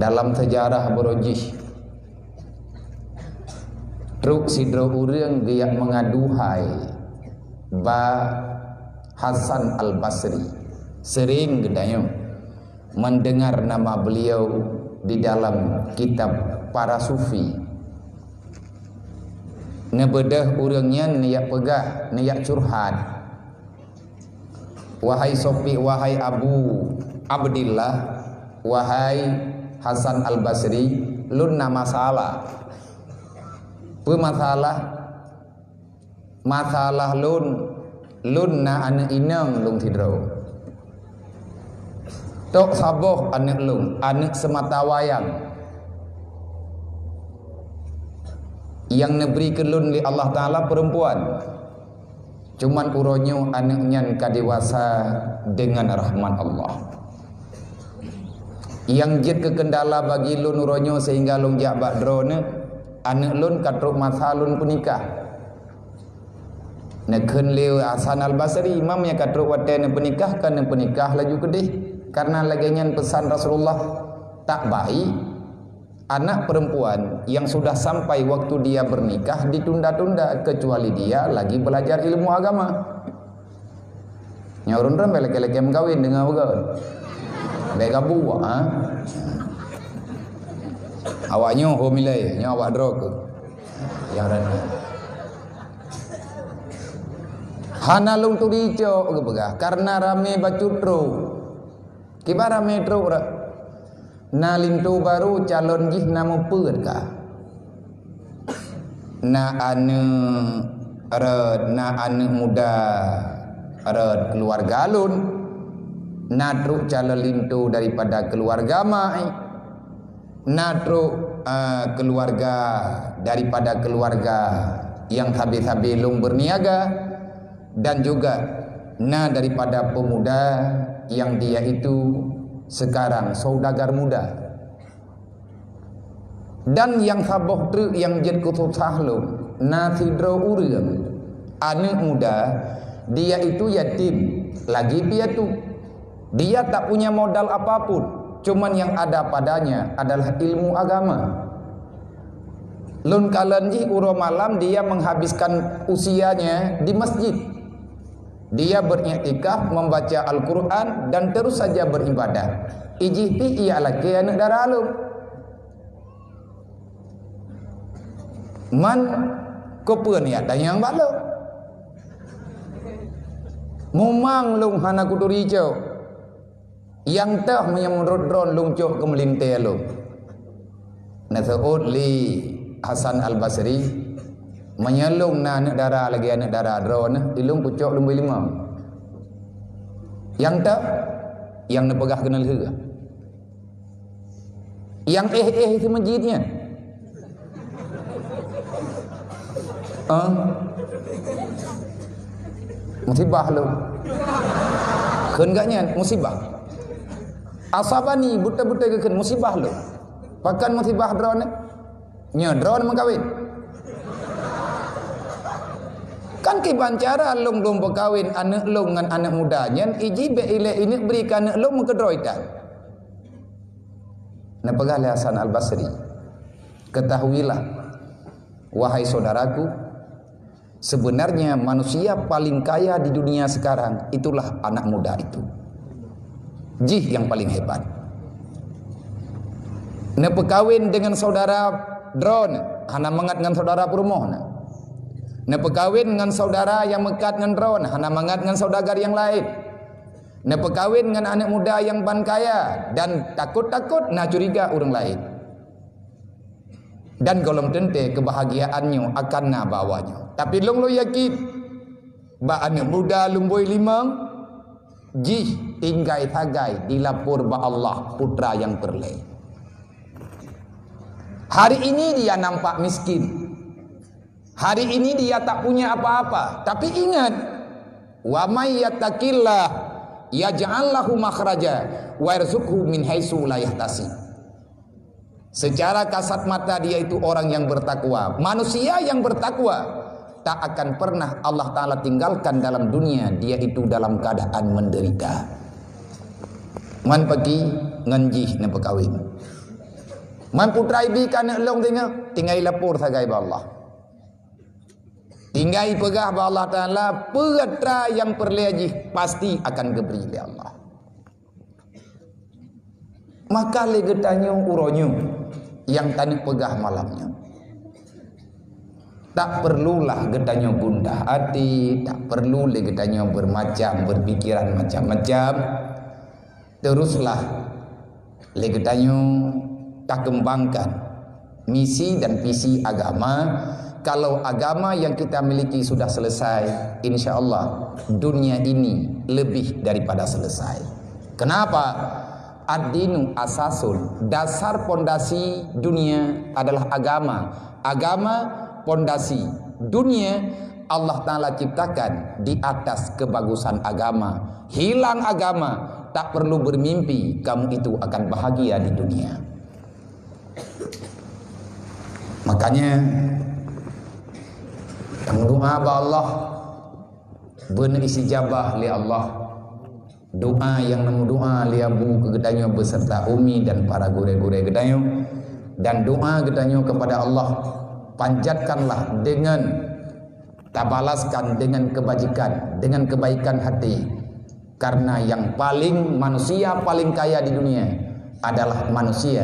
dalam sejarah berojih truk sidro urang dia mengaduhai ba Hasan Al-Basri sering gedayung mendengar nama beliau di dalam kitab para sufi. Nebedah urangnya niat pegah, niat curhat. Wahai Sofi, wahai Abu Abdillah, wahai Hasan Al-Basri, lun na masalah. Masalah lun na ane inang lung tidro. Tok saboh ane lung, ane semata wayang. Yang neberi kelun li Allah Ta'ala perempuan. Cuman uronyo anaknya kadewasa dengan rahmat Allah. Yang jid kekendala bagi lun uronyo sehingga lung jak bakdrone anak lun katruk masa lun penikah. Nekhen liu Hasan Al-Basri imam yang katruk wate ne penikah kan ne penikah laju kedih karena laginya pesan Rasulullah tak baik anak perempuan yang sudah sampai waktu dia bernikah ditunda-tunda kecuali dia lagi belajar ilmu agama. Nyaurun ram belek-belek yang kawin dengan begaun. Baik abu ha. Awaknya homilai, nya awak drog. Yang rana. Hana lung tu dico ke begah karena rame bacutro. Kibar rame tro ra. Na lintu baru calon jih nama peut ka. Na ane muda red keluarga lun. Na truk calon lintu daripada keluarga mai. Na truk keluarga daripada keluarga yang habis-habis lung berniaga. Dan juga na daripada pemuda yang dia itu sekarang saudagar muda. Dan yang saboh truk yang jid kutusah lung na sidro urang anak muda dia itu yatim lagi piatu. Dia tak punya modal apapun, cuman yang ada padanya adalah ilmu agama. Lun kalenji uro malam dia menghabiskan usianya di masjid. Dia beriktikaf membaca Al-Quran dan terus saja beribadah. Ijihti ia laki anak darah lu. Man kopeun ya dan yang balu. Mumang lung hana kutur hijau. Yang tah menyemurut drone lung cok ke melintai lu. Nasaud li Hasan Al-Basri menyelung na anak darah lagi anak darah drone ilung pucuk lumbai lima. Yang tak yang nepegah kenal juga. Yang itu masjidnya. Musibah lu. Keun gaknya musibah. Asabani buta-buta keun musibah lu. Pakan musibah drone. Nya drone mengkawin. Kan kibancara lung berkawin anak lung dengan anak mudanya iji be ile ini berikan anak lung mengkedroitan. Nah pegala Hasan Al-Basri, ketahuilah wahai saudaraku, sebenarnya manusia paling kaya di dunia sekarang itulah anak muda itu. Jih yang paling hebat. Nah pekawin dengan saudara drone, hana mengat dengan saudara perumoh. Na pekawin dengan saudara yang mekat dengan drone, hana mangat dengan saudagar yang lain. Na pekawin dengan anak muda yang ban kaya dan takut-takut na curiga orang lain. Dan golong tente kebahagiaannya akan na bawanya. Tapi long lo yakin ba anak muda lumboi limang jih tinggai tagai dilapur ba Allah putra yang perle. Hari ini dia nampak miskin. Hari ini dia tak punya apa-apa, tapi ingat, wa may yattaqillah yaj'al lahu makhraja wa yarzuqhu min haitsu la yahtasib. Secara kasat mata dia itu orang yang bertakwa. Manusia yang bertakwa tak akan pernah Allah Ta'ala tinggalkan dalam dunia dia itu dalam keadaan menderita. Man pergi nganjih na pekawin. Mampu traibi kan long tinggal lapor sagai ba Allah. Tinggal pegah ba Allah Taala petra yang perleji pasti akan diberi oleh Allah. Maka legetanyo uronyo yang tadi pegah malamnya. Tak perlulah getanyo gundah hati, tak perlu getanyo berpikiran macam-macam. Teruslah getanyo tak kembangkan misi dan visi agama. Kalau agama yang kita miliki sudah selesai, insya Allah dunia ini lebih daripada selesai. Kenapa? Ad-dinu asasun, dasar pondasi dunia adalah agama. Agama pondasi dunia Allah Ta'ala ciptakan di atas kebagusan agama. Hilang agama, tak perlu bermimpi kamu itu akan bahagia di dunia. Makanya kamu doa ba Allah benar istijabah li Allah. Doa yang namu doa li abu kegedanyo beserta umi dan para gure-gure gedanyo, dan doa gedanyo kepada Allah panjatkanlah dengan tabalaskan dengan kebajikan, dengan kebaikan hati. Karena yang manusia paling kaya di dunia adalah manusia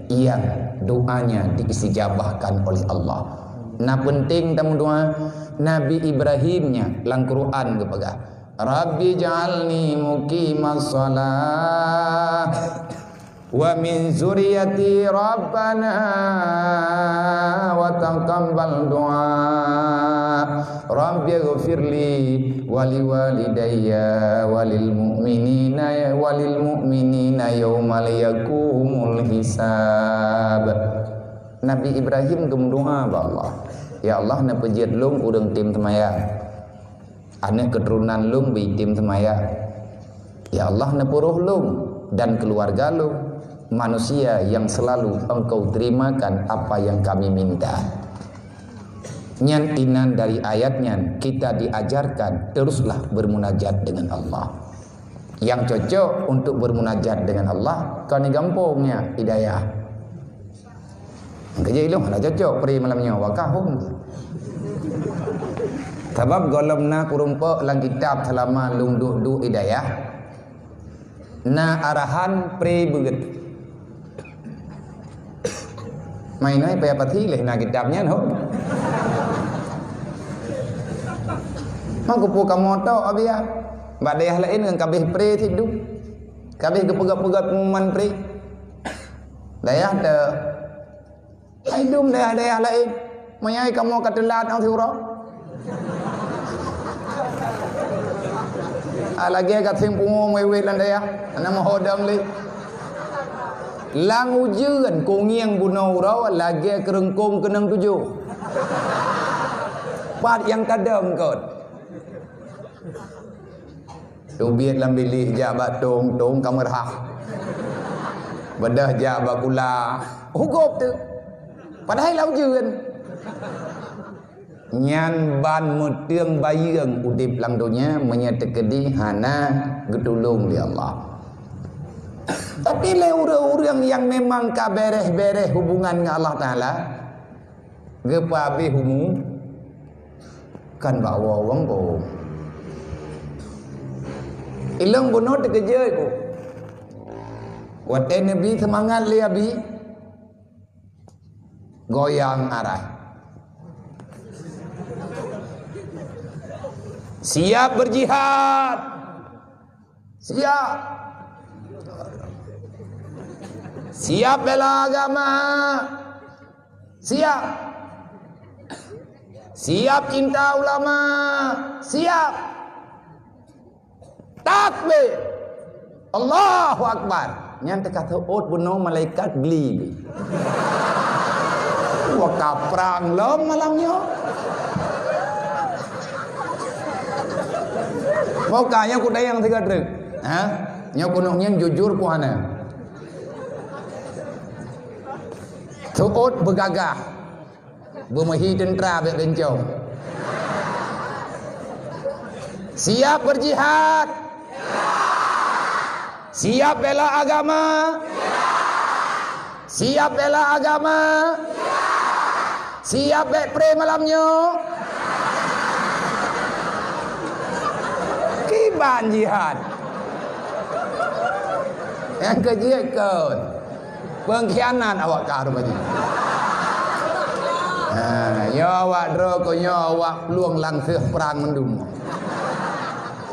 yang doanya diistijabahkan oleh Allah. Nah penting tamu doa Nabi Ibrahimnya lang Quran kepada Rabbi ja'alni muqimas shalah wa min zuriyati rabbana wa taqabbal du'a Rabbi ighfirli wa liwalidayya walil mu'minina yaumal yaqumul hisab. Nabi Ibrahim gemdoa ba Allah, ya Allah na pejiat lung urang tim temaya, anak keturunan lung bi tim temaya, ya Allah na puruh lung dan keluarga lung manusia yang selalu engkau terimakan apa yang kami minta. Nyan inan dari ayatnya kita diajarkan teruslah bermunajat dengan Allah. Yang cocok untuk bermunajat dengan Allah kau ni gampangnya hidayah. Kerja ilmu mana cocok peri malamnya wakahum. Sebab golomna kurumpa lang kitab selama lung du hidayah. Na arahan peri beget. Mainai payah pati leh na kitabnya no. Mangku pu kamu tahu abia. Badayah lain dengan kabeh peri hidup. Kabeh kepegat-pegat pengumuman peri. Dayah de hidup dayah lain. Mayai kamu katelat au thiura. Lagi kat sing pungu mewet lan dayah. Nama hodam li. Lang ujian ko ngiang bunau raw lagi kerengkong kenang tujuh. Pat yang kadam kot. Tu biat lam bilih jabat tong kamar hak. Bedah jabat kula. Hukup tu. Padahal lau ujian. Nyan ban mutiang bayang udip lang dunia menyetekedi hana gedulung di Allah. Tapi le orang yang memang kabereh-bereh hubungan dengan Allah Ta'ala gepabe humu kan bawa wang ko ilang bunot kerja ko wate nabi semangat le abi goyang arah siap berjihad siap bela agama, siap cinta ulama, siap takbir, Allahu Akbar. Nyante kata ot bunuh malaikat beli. Wah kaprang lom malamnya. Mau kaya ku dayang tiga truk, nyokunuhnya jujur ku hana. Tuot bergagah bermahi tentera berencong siap berjihad siap bela agama Siap bela agama? Siap backpray malamnya? Kiban jihad. Yang kejikan pengkhianat awak karo baju. Ya awak droko ya awak peluang langsir perang mendung.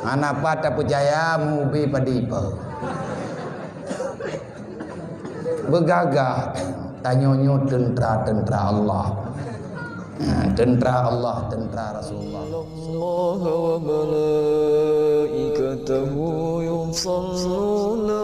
Anak pada percaya mubi padipa. Begagah tanyonyo tentara Allah. Tentara Allah, tentara Rasulullah. Allah wa malaikatahu yusalluna